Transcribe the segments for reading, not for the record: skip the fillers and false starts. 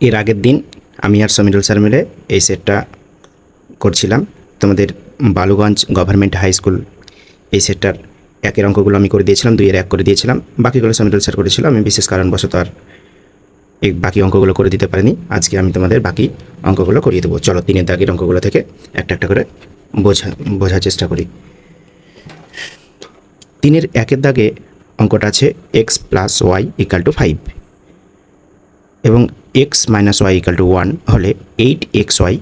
এর আগের দিন আমি আর সমীরুল স্যার মিলে এই সেটটা করছিলাম। তোমাদের বালুগঞ্জ গভর্নমেন্ট হাই স্কুল এই সেটটার একের অঙ্কগুলো আমি করে দিয়েছিলাম, 2 এর 1 করে দিয়েছিলাম, বাকিগুলো সমীরুল স্যার করেছিল। আমি বিশেষ কারণবশত আর এই বাকি অঙ্কগুলো করে দিতে পারিনি। আজকে আমি তোমাদের বাকি অঙ্কগুলো করিয়ে দেবো। চলো 3 এর দাগের অঙ্কগুলো থেকে একটা একটা করে বোঝার চেষ্টা করি। 3 এর 1 দাগে অঙ্কটা আছে x plus y equal to 5 এবং x minus y equal to 1 হলে 8xy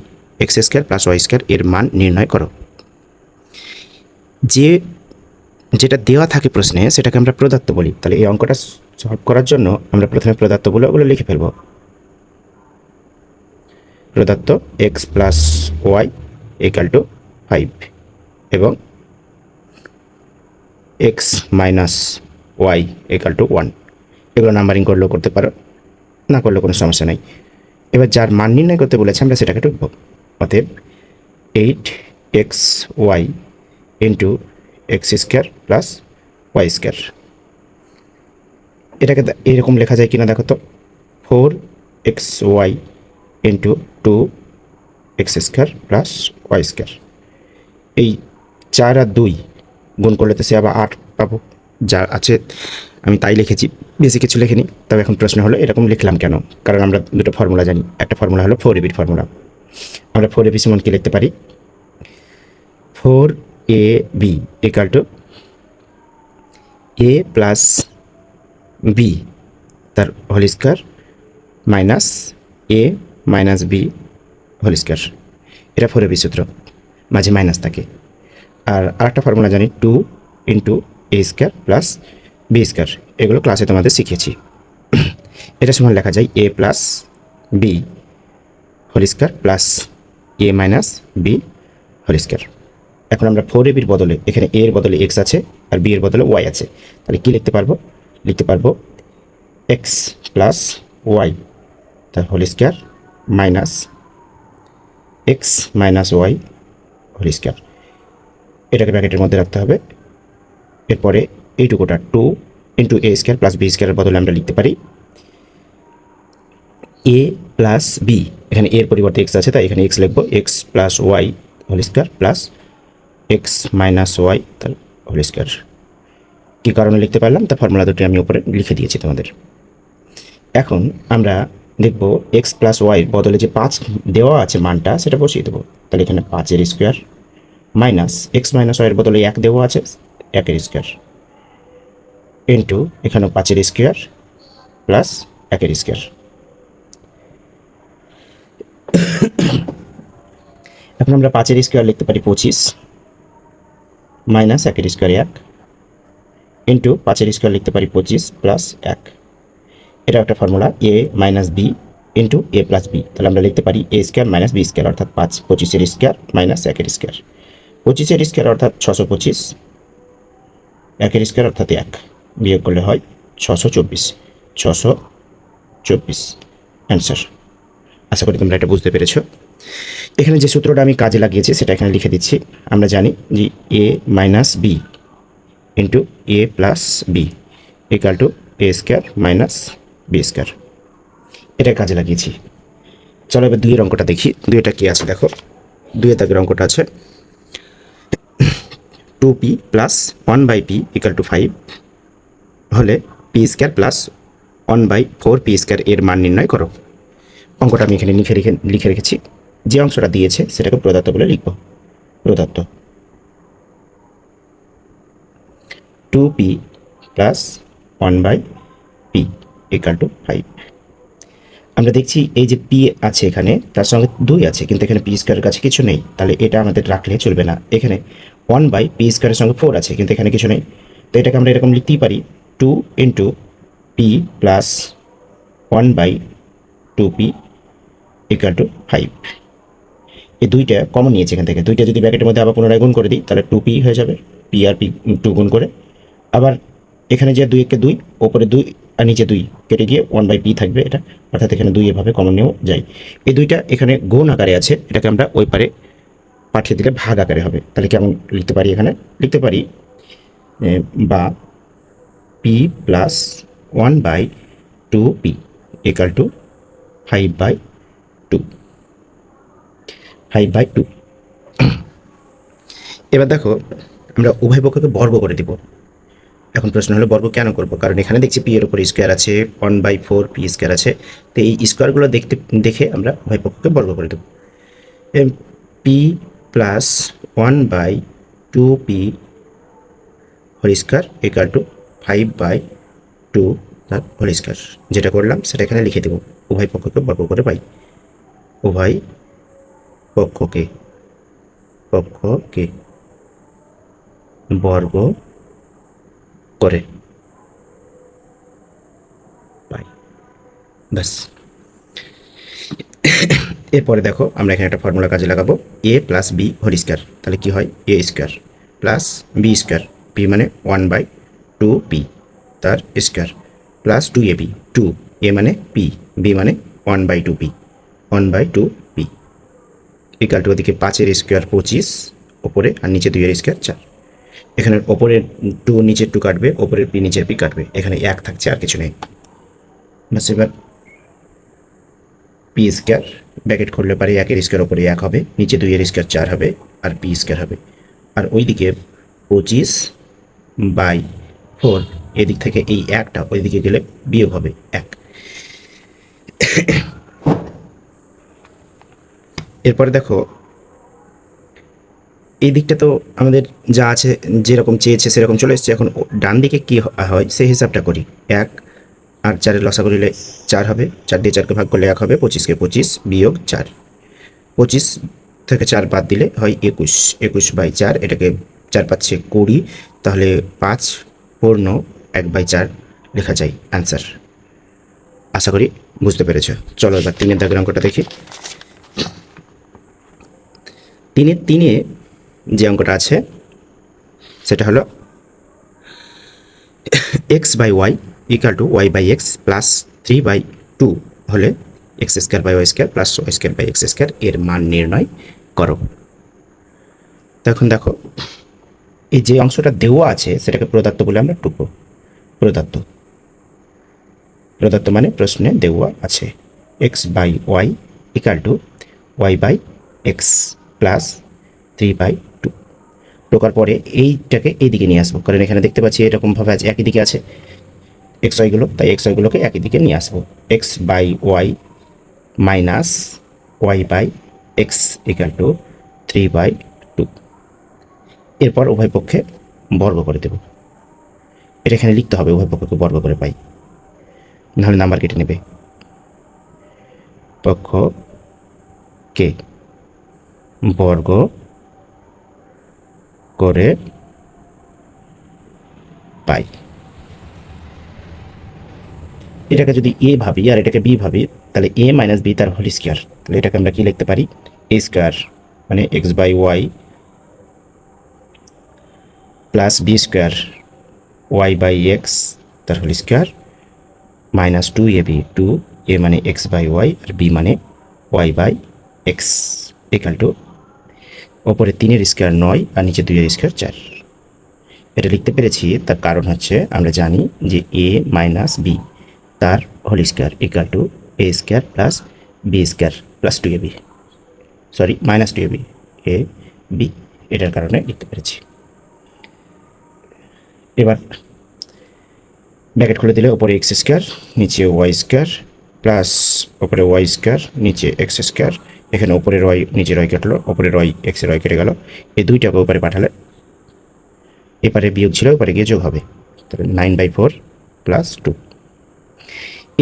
x square plus y square এর মান নির্ণয় করো। যেটা দেওয়া থাকে প্রশ্নে সেটাকে আমরা প্রদত্ত বলি। তাহলে এই অঙ্কটা সলভ করার জন্য আমরা প্রথমে প্রদত্তগুলো ওগুলো লিখে ফেলব। প্রদত্ত x plus y equal to 5 এবং x minus y equal to 1, এগুলো নাম্বারিং করলেও করতে পারো, না করলেও কোনো সমস্যা নেই। এবার যার মান নির্ণয় করতে বলেছে আমরা সেটাকে টুকব। অতএব 8xy into x square plus y square, এটাকে এরকম লেখা যায় কিনা দেখো তো। 4xy into 2x square plus y square. এই 4 আর 2 গুণ করলে তো সে আবার 8 পাবো। যা আছে আমি তাই লিখেছি, বেশি কিছু লিখিনি। তবে এখন প্রশ্ন হলো এরকম লিখলাম কেন? কারণ আমরা দুটো ফর্মুলা জানি। একটা ফর্মুলা হলো 4ab ফর্মুলা। আমরা 4ab সমান কি লিখতে পারি? 4ab equal to a plus B তার whole square minus a minus B whole square. এটা 4ab সূত্র, মাঝে মাইনাস থাকে। আর আরেকটা ফর্মুলা জানি 2 into a square plus B square, এগুলো ক্লাসে তোমাদের শিখিয়েছি। এটা সমান লেখা যায় a plus B whole square plus a minus B whole square. এখন আমরা 4ab বদলে এখানে a এর বদলে x আছে আর b এর বদলে y আছে, তাহলে কি লিখতে পারবো? লিখতে পারবো x প্লাস ওয়াই তার whole square minus x minus y whole square. এটাকে ব্র্যাকেটের মধ্যে রাখতে হবে। এরপরে এইটুকুটা 2 into a square plus b স্কোয়ারের বদলে আমরা লিখতে পারি a প্লাস বি। এখানে এর পরিবর্তে x আছে তাই এখানে x লিখবো, x plus y whole square plus x minus y তার হোল স্কোয়ার। কী কারণে লিখতে পারলাম তা ফর্মুলা দুটি আমি উপরে লিখে দিয়েছি তোমাদের। এখন আমরা দেখব এক্স প্লাস ওয়াই বদলে যে 5 দেওয়া আছে মানটা সেটা বসিয়ে দেবো। তাহলে এখানে 5-এর স্কোয়ার মাইনাস এক্স মাইনাস ওয়াইয়ের বদলে 1 দেওয়া আছে 1-এর স্কোয়ার ইন্টু এখানেও 5-এর স্কোয়ার প্লাস 1-এর স্কোয়ার। এখন আমরা 5-এর স্কোয়ার লিখতে পারি 25 মাইনাস 1-এর স্কোয়ার 1 ইন্টু 5-এর স্কোয়ার লিখতে পারি 25 প্লাস 1। এটা একটা formula a minus B into A plus B. তাহলে আমরা লিখতে পারি a square minus B square অর্থাৎ 25-এর স্কোয়ার মাইনাস 1-এর স্কোয়ার। 25-এর স্কোয়ার অর্থাৎ 625, 1-এর স্কোয়ার অর্থাৎ 1, বিয়োগ করলে হয় 624। 624 অ্যান্সার। আশা করি তোমরা এটা বুঝতে পেরেছো। এখানে যে সূত্রটা আমি কাজে লাগিয়েছি সেটা এখানে লিখে দিচ্ছি। আমরা জানি যে a minus B into A plus b equal to a square minus B square, এটা কাজে লাগিয়েছি। চলো এবার 2-এর অঙ্কটা দেখি। 2-এটা কি আছে দেখো। 2-এর দাগের অঙ্কটা আছে 2p plus 1/p equal to 5 হলে P square plus 1/4p square এর মান নির্ণয় করো। অঙ্কটা আমি এখানে লিখে রেখেছি। যে অংশটা দিয়েছে সেটাকে প্রদত্ত বলে লিখব। প্রদত্ত 2p plus 1/p equal to 5। আমরা দেখছি এই যে পি আছে এখানে তার সঙ্গে 2 আছে, কিন্তু এখানে পি স্কোয়ারের কাছে কিছু নেই, তাহলে এটা আমাদের রাখলে চলবে না। এখানে 1/p স্কোয়ারের সঙ্গে 4 আছে কিন্তু এখানে কিছু নেই, তো এটাকে আমরা এরকম লিখতেই পারি 2 into P plus 1/2p equal to 5। এই 2টা কমন নিয়েছে এখান থেকে। 2টা যদি ব্র্যাকেটের মধ্যে আবার পুনরায় গুণ করে দিই তাহলে 2p হয়ে যাবে, পি আর পি 2 গুণ করে। আবার এখানে যে 2-কে 2, ওপরে 2 আর নিচে 2 কেটে গিয়ে 1/p থাকবে এটা, অর্থাৎ এখানে 2 এভাবে কমন নিয়েও যায়। এই 2টা এখানে গুণ আকারে আছে, এটাকে আমরা ওই পারে পাঠিয়ে দিলে ভাগ আকারে হবে। তাহলে কেমন লিখতে পারি? এখানে লিখতে পারি বা p plus 1/2p equal to 5/2, 5/2। এবার দেখো আমরা উভয় পক্ষকে বর্গ করে দিব। এখন প্রশ্ন হলো বর্গ কেন করব, কারণ এখানে দেখছি পি এর উপর স্কোয়ার আছে, 1/4 পি স্কোয়ার আছে, তো এই স্কোয়ারগুলো দেখে আমরা উভয় পক্ষকে বর্গ করে দেব। P plus 1/2 P whole square equal to 5/2 তার হোল স্কোয়ার। যেটা করলাম সেটা এখানে লিখে দেব, উভয় পক্ষকে বর্গ করে পাই। উভয় পক্ষকে বর্গ করে পাই, ব্যাস। এরপরে দেখো আমরা এখানে একটা ফর্মুলা কাজে লাগাবো, A plus B whole square, তাহলে কি হয় এ square plus B square, P মানে 1/2 পি তার স্কোয়ার প্লাস 2ab, 2 এ মানে পি, বি মানে 1/2 পি, 1/2 পি ইকাল টু ওদিকে 5-এর স্কোয়ার 25 ওপরে, আর নিচে 2-এর স্কোয়ার 4। এখানে ওপরের 2 নিচের 2 কাটবে, ওপরের পি নিচের পি কাটবে, এখানে 1 থাকছে আর কিছু নেই। বাস এবার পি স্কোয়ার ব্র্যাকেট খুললে পারে 1-এর স্কোয়ার ওপরে 1 হবে, নিচে 2-এর স্কোয়ার 4 হবে, আর পি স্কোয়ার হবে। আর ওইদিকে 25/4, এদিক থেকে এই 1টা ওইদিকে গেলে বিয়োগ হবে 1। এরপরে দেখো এই দিকটা তো আমাদের যা আছে যেরকম চেয়েছে সেরকম চলে এসছে। এখন ডান দিকে কী হয় সেই হিসাবটা করি। 1 আর 4-এর লসাগু নিলে 4 হবে, 4 দিয়ে 4কে ভাগ করলে 1 হবে, 25কে 25 বিয়োগ 4, 25 থেকে 4 বাদ দিলে হয় 21, 21/4, এটাকে 4×5 = 20, তাহলে 5 পূর্ণ 1/4 লেখা যায় অ্যান্সার। আশা করি বুঝতে পেরেছ। চলো এবার 3-এর দাগের অঙ্কটা দেখি। 3-এ যে অঙ্কটা আছে সেটা হলো x/y equal to y/x plus 3/2 হলে x² / y² plus y² / x² এর মান নির্ণয় করো। তো এখন দেখো এই যে অংশটা দেওয়া আছে সেটাকে প্রদত্ত বলে আমরা টুকবো। প্রদত্ত মানে প্রশ্নে দেওয়া আছে x/y equal to y/x plus 3/2। টোকার পরে এইটাকে এইদিকে নিয়ে আসবো, কারণ এখানে দেখতে পাচ্ছি এরকমভাবে আছে, একই দিকে আছে এক্স ওয়াইগুলো, তাই এক্স ওয়াইগুলোকে একই দিকে নিয়ে আসবো। x/y minus y/x equal to 3/2। এরপর উভয় পক্ষে বর্গ করে দেব। এটা এখানে লিখতে হবে উভয় পক্ষকে বর্গ করে পাই, নাহলে নাম্বার কেটে নেবে। পক্ষকে বর্গ করে পাই। এটাকে যদি এ ভাবি আর এটাকে বি ভাবি, তাহলে a মাইনাস বি তার হোল স্কোয়ার, তাহলে এটাকে আমরা কি লিখতে পারি এ স্কোয়ার মানে x/y plus B square y/x তার whole square minus 2ab, 2a মানে x/y আর b মানে y/x ইকুয়াল টু ওপরে 3-এর স্কোয়ার 9 আর নিচে 2-এর স্কোয়ার 4। এটা লিখতে পেরেছি তার কারণ হচ্ছে আমরা জানি যে a মাইনাস বি তার whole square equal to a square plus B square plus 2ab, sorry minus 2ab a b, এটার কারণে লিখতে পেরেছি। এবার ব্র্যাকেট খুলে দিলে ওপরে x² নিচে y² প্লাস ওপরে y² নিচে x², এখানে ওপরের y নিচের y কাটলো, ওপরের y x-এর y কেটে গেল, এই দুইটাকে ওপারে পাঠালে এপারে বিয়োগ ছিল ওপারে গিয়ে যোগ হবে, তাহলে 9/4 প্লাস 2।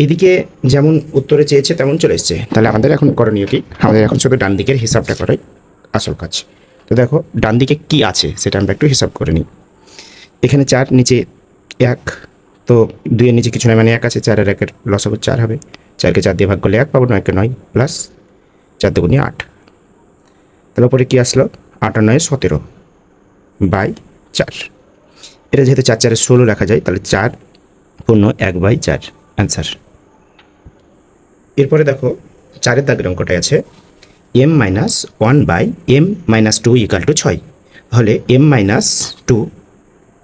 এইদিকে যেমন উত্তরে চেয়েছে তেমন চলে এসছে, তাহলে আমাদের এখন করণীয় কি, আমাদের এখন শুধু ডান দিকের হিসাবটা করাই আসল কাজ। তো দেখো ডান দিকে কি আছে সেটা আমরা একটু হিসাব করে নিই। এখানে 4 নিচে 1, তো 2-এর নিচে কিছু নয় মানে 1 আছে, 4 আর 1-এর লসাগু 4 হবে, 4কে 4 দিয়ে ভাগ করলে 1 পাবো, 9কে 9 প্লাস 4 দুগুণে 8, তাহলে উপরে কি আসলো 8 আর 9 17/4। এটা যেহেতু 4 4-এ 16 লেখা যায়, তাহলে 4 পূর্ণ 1/4 অ্যান্সার। এরপরে দেখো 4-এর দাগের অঙ্কটায় আছে m-1/m-2 ইকুয়াল টু 6 হলে m-2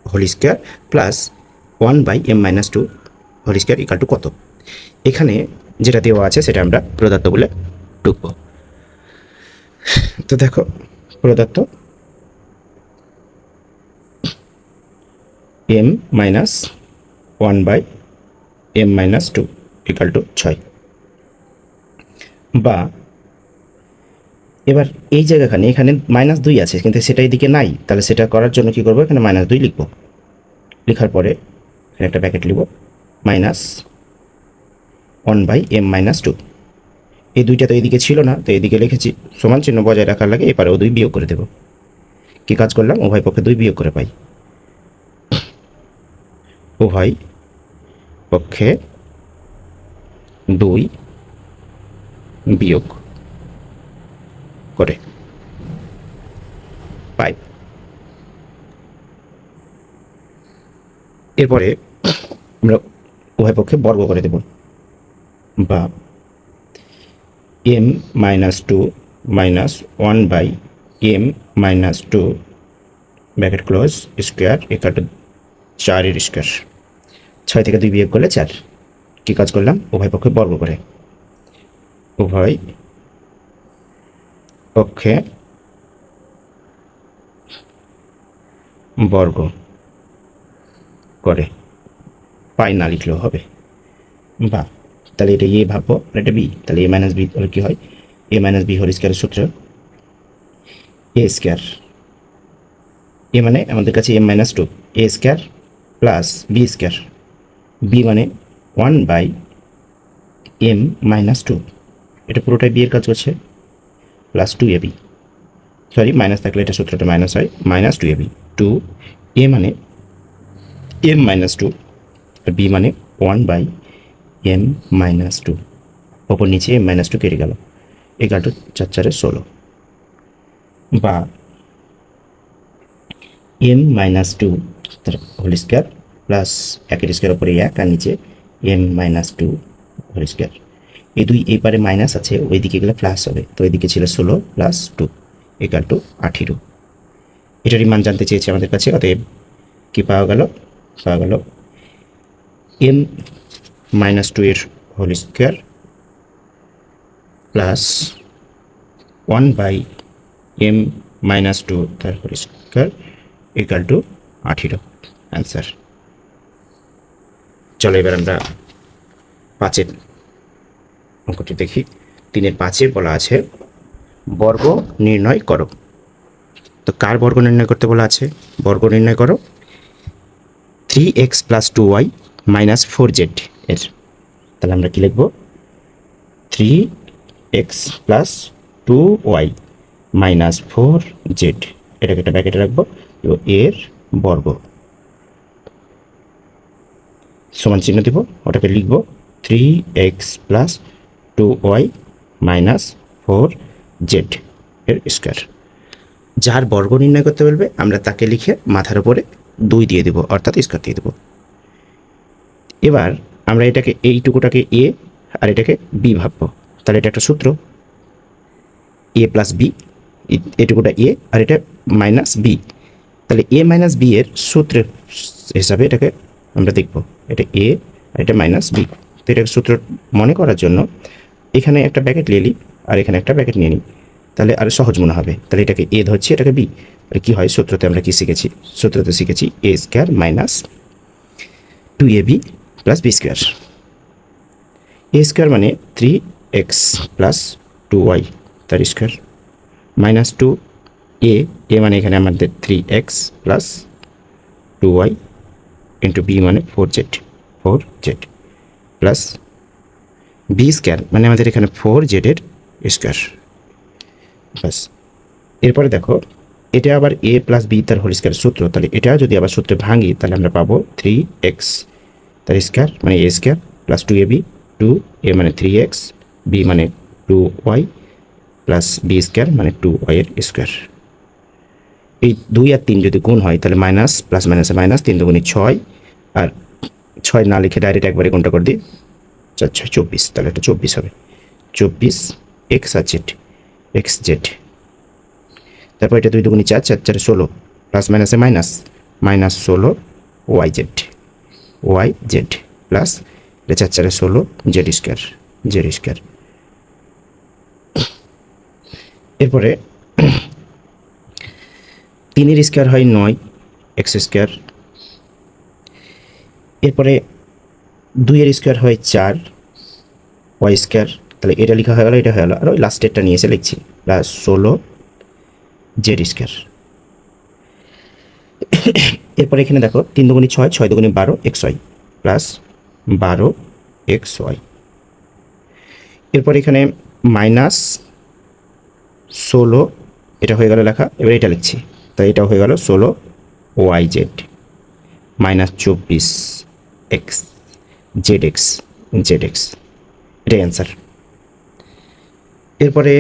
whole square plus 1/m-2 whole square equal to কত। এখানে যেটা দেওয়া আছে সেটা আমরা প্রদত্ত বলে ঢুকব। তো দেখো প্রদত্ত m minus 1/m minus 2 equal to 6, বা এবার এই জায়গাখানে এখানে -2 আছে কিন্তু সেটা এদিকে নাই, তাহলে সেটা করার জন্য কি করব, এখানে -2 লিখব, লেখার পরে এখানে একটা ব্র্যাকেট লিখব -1/m মাইনাস 2। এই দুইটা তো এদিকে ছিল না, তো এদিকে লিখেছি, সমান চিহ্ন বজায় রাখার লাগে এপারেও 2 বিয়োগ করে দেব। কি কাজ করলাম, উভয় পক্ষে 2 বিয়োগ করে পাই, উভয় পক্ষে 2 বিয়োগ করে পাই। এরপরে আমরা উভয় পক্ষে বর্গ করে দেব, বা m minus 2 minus 1/m minus 2 bracket close square equal two 4 এর স্কোয়ার। 6 থেকে 2 বিয়োগ করলে 4। কি কাজ করলাম, উভয় পক্ষে বর্গ করে, উভয় পক্ষে বর্গ করে পাই না লিখলেও হবে, বা তাহলে এটা এ ভাববো আর এটা বি, তাহলে এ মাইনাস বি হলে কী হয়, এ মাইনাস বি হোল স্কোয়ারের সূত্র এ স্কোয়ার, এ মানে আমাদের কাছে m minus 2, A square plus B square, B মানে 1/m মাইনাস 2, এটা পুরোটাই বি এর কাজ করছে, প্লাস 2ab, সরি মাইনাস থাকলে এটা সূত্রটা মাইনাস হয়, মাইনাস 2ab, 2a মানে m মাইনাস 2 আর b মানে 1/m মাইনাস 2, ওপর নিচে m মাইনাস 2 কেটে গেল, এগারো 4 4 16, বা m মাইনাস 2 তার হোল স্কোয়ার প্লাস 1 স্কোয়ার ওপরে 1 আর নিচে m মাইনাস 2 হোল স্কোয়ার। এই দুই এই পারে মাইনাস আছে, ওই দিকে গেলে প্লাস হবে, তো এদিকে ছিল 16 প্লাস 2 ইকুয়াল টু 18। এটারই মান জানতে চেয়েছে আমাদের কাছে, অতএব কি পাওয়া গেল, m মাইনাস 2 এর whole square plus 1/m minus 2 তার whole square equal to 18 answer. চলো এবার আমরা 5-এর অঙ্কটি দেখি। 3-এর 5-এ বলা আছে বর্গ নির্ণয় করো। তো কার বর্গ নির্ণয় করতে বলা আছে, বর্গ নির্ণয় করো 3x plus 2y minus 4z এর। তাহলে আমরা কি লিখব, 3x plus 2y minus 4z, এটাকে একটা ব্র্যাকেটে রাখবো, এর বর্গ সমান চিহ্ন দিব, ওটাকে লিখব 3x plus 2y minus 4z এর স্কোয়ার। যার বর্গ নির্ণয় করতে বলবে আমরা তাকে লিখে মাথার উপরে 2 দিয়ে দেবো, অর্থাৎ স্কোয়ার দিয়ে দেবো। এবার আমরা এটাকে এইটুকুটাকে এ আর এটাকে বি ভাববো, তাহলে এটা একটা সূত্র এ প্লাস বি, এটুকুটা এ আর এটা মাইনাস বি, তাহলে এ মাইনাস বি এর সূত্রের হিসাবে এটাকে আমরা দেখব, এটা এ আর এটা মাইনাস বি। তো এটাকে সূত্র মনে করার জন্য এখানে একটা ব্র্যাকেট নিয়ে নিই আর এখানে একটা ব্র্যাকেট নিয়ে নিই, তাহলে আরও সহজ মনে হবে। তাহলে এটাকে এ ধরছি, এটাকে বি, আর কী হয় সূত্রতে আমরা কি শিখেছি, সূত্রতে শিখেছি A square minus 2ab plus B square. A square মানে 3x প্লাস 2y তার স্কোয়ার মাইনাস 2 এ মানে এখানে আমাদের 3x plus 2y into B মানে 4z প্লাস বি স্কোয়ার মানে আমাদের এখানে 4z এর স্কোয়ার। বাস, এরপরে দেখো এটা আবার এ প্লাস বি তার হোল স্কোয়ার সূত্র, তাহলে এটা যদি আবার সূত্রে ভাঙি তাহলে আমরা পাবো 3x তার স্কোয়ার মানে এ স্কোয়ার প্লাস 2ab, 2a মানে 3x, বি মানে 2y প্লাস বি স্কোয়ার মানে 2y এর স্কোয়ার। এই 2 আর 3 যদি গুণ হয় তাহলে মাইনাস প্লাস মাইনাসে মাইনাস, 3 দুগুণে 6, আর 6 না লিখে ডাইরেক্ট একবারে কোনটা করে দিই, 4 6 24, তাহলে এটা 24 হবে, 24 এক্স আর জেড, এক্স জেড। তারপর এটা 2 দুগুণে 4, 4 4 16, প্লাস মাইনাসে minus, minus 16 y z plus এটা 4 4 16 জেড স্কোয়ার জেড স্কোয়ার। এরপরে 3 স্কোয়ার হয় 9 এক্স স্কোয়ার। এরপরে 2 স্কোয়ার হয় 4 ওয়াই স্কোয়ার। তাহলে এটা লেখা হয়ে গেল, এটা হয়ে গেল। আর ওই লাস্টেরটা নিয়ে এসে লিখছি প্লাস 16 জেড স্কোয়ার। এরপরে এখানে দেখো 3 দুগুণে 6, 6 দুগুণে 12 x y plus 12 x y. এরপর এখানে মাইনাস 16 এটা হয়ে গেল লেখা। এবার এটা লিখছি, তাই এটা হয়ে গেল 16 y z minus 24 x z x z x. এটাই অ্যান্সার। এরপরে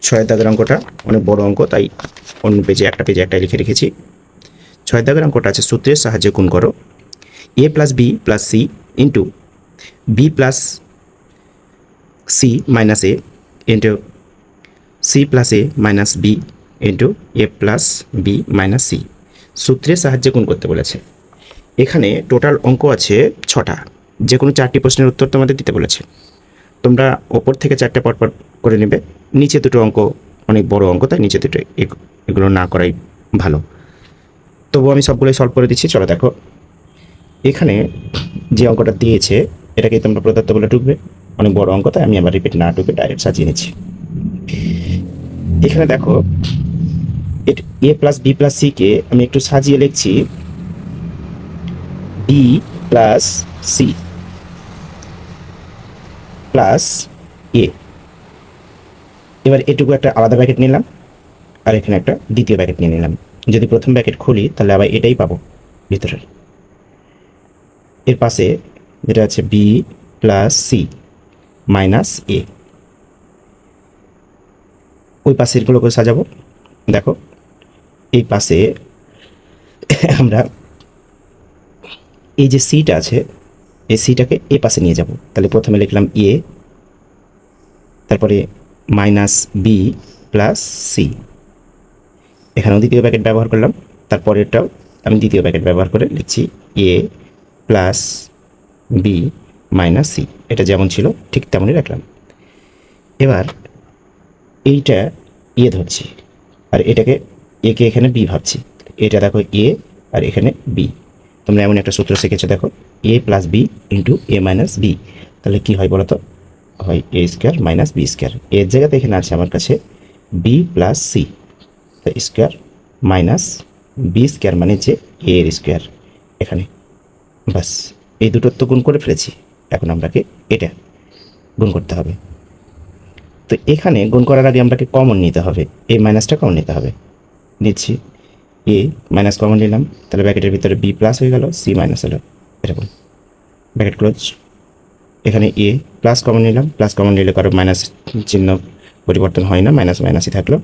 6 দাগের অঙ্কটা অনেক বড় অঙ্ক, তাই অন্য পেজে একটা লিখে রেখেছি। 6 দাগের অঙ্কটা আছে সূত্রের সাহায্যে গুণ করো A plus B plus C into B plus C minus A into C plus A minus B into A plus B minus C. সূত্রের সাহায্যে গুণ করতে বলেছে। এখানে টোটাল অঙ্ক আছে 6টা। যে কোনো 4টি প্রশ্নের উত্তর তোমাদের দিতে বলেছে। তোমরা ওপর থেকে 4টে পরপর করে নেবে। নিচে দুটো অঙ্ক অনেক বড় অঙ্ক, তাই নিচে দুটো এগুলো না করাই ভালো। তবুও আমি সবগুলোই সলভ করে দিচ্ছি। চলো দেখো, এখানে যে অঙ্কটা দিয়েছে এটাকে তোমরা প্রদত্ত বলে ঢুকবে। অনেক বড় অঙ্ক, তাই আমি আবার রিপিট না ঢুকে ডাইরেক্ট সাজিয়ে নিচ্ছি। এখানে দেখো a plus B plus C K আমি একটু সাজিয়ে লিখছি বি প্লাস সি প্লাস এ। এবার এটুকু একটা আলাদা ব্র্যাকেট নিলাম, আর এখানে একটা দ্বিতীয় ব্র্যাকেট নিয়ে নিলাম। যদি প্রথম ব্র্যাকেট খুলি তাহলে আবার এটাই পাবো ভিতরের। এর পাশে যেটা আছে বি প্লাস সি মাইনাস এ, ওই পাশেরগুলোকে সাজাবো। দেখো এই পাশে আমরা এই যে সিটা আছে, এই সিটাকে এ পাশে নিয়ে যাব। তাহলে প্রথমে লিখলাম এ, তারপরে মাইনাস বি প্লাস সি। এখানেও দ্বিতীয় ব্র্যাকেট ব্যবহার করলাম। তারপরেরটাও আমি দ্বিতীয় ব্র্যাকেট ব্যবহার করে লিখছি এ প্লাস বি মাইনাস সি। এটা যেমন ছিল ঠিক তেমনই রাখলাম। এবার এইটা এ ধরছি, আর এটাকে একে এখানে বি ভাবছি। এটা দেখো এ আর এখানে বি। তোমরা এমন একটা সূত্র শিখেছো, দেখো a plus b into a minus b. তাহলে কী হয় বলো তো? হয় এ স্কোয়ার মাইনাস বি স্কোয়ার। এর জায়গাতে এখানে আছে আমার কাছে b plus C square minus B square, মানে যে এ এর স্কোয়ার এখানে। বাস, এই দুটোর তো গুণ করে ফেলেছি। এখন আমরাকে এটা গুণ করতে হবে। তো এখানে গুণ করার আগে আমরাকে কমন নিতে হবে, এই মাইনাসটা কমন নিতে হবে। নিচ্ছি এ মাইনাস কমন নিলাম, তাহলে ব্র্যাকেটের ভিতরে বি প্লাস হয়ে গেল, সি মাইনাস হলো, এরকম ব্র্যাকেট ক্লোজ। এখানে এ প্লাস কমন নিলাম, প্লাস কমন নিলে কারো মাইনাস চিহ্ন পরিবর্তন হয় না, মাইনাস মাইনাসই থাকলো।